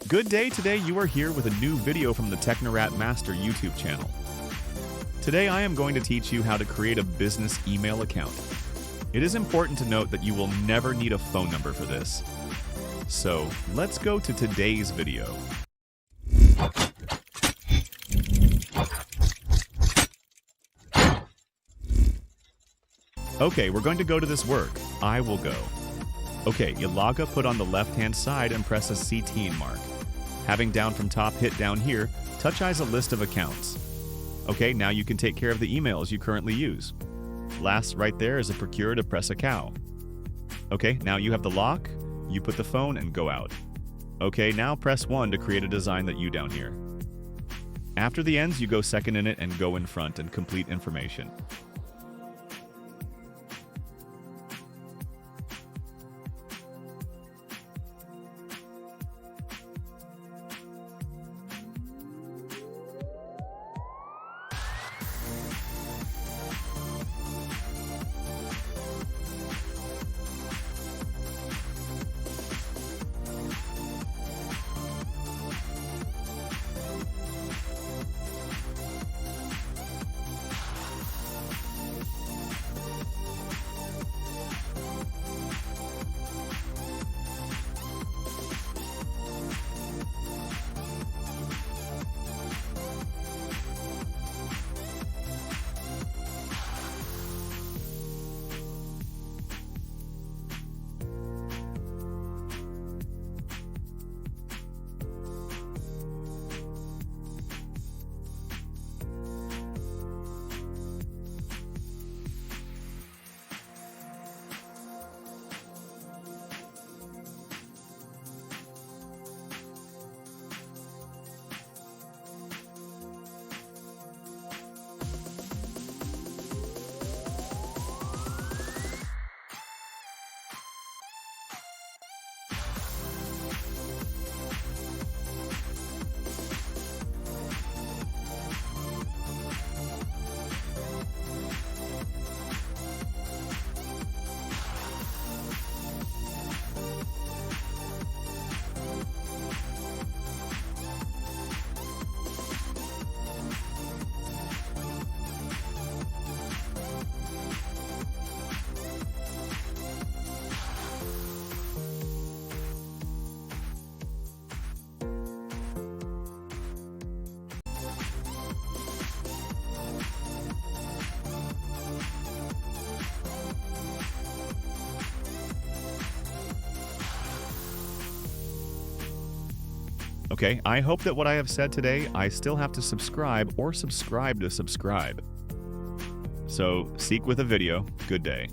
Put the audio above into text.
Good day, today you are here with a new video from the Technorat Master YouTube channel. Today I am going to teach you how to create a business email account. It is important to note that you will never need a phone number for this. So let's go to today's video. Okay, we're going to go to this work. I will go. Okay, you log up, put on the left-hand side and press a C10 mark. Having down from top, hit down here, touch eyes a list of accounts. Okay, now you can take care of the emails you currently use. Last right there is a procure to press a cow. Okay, now you have the lock, you put the phone and go out. Okay, now press 1 to create a design that you down here. After the ends, you go second in it and go in front and complete information. Okay, I hope that what I have said today, I still have to subscribe or subscribe to subscribe. So, seek with a video. Good day.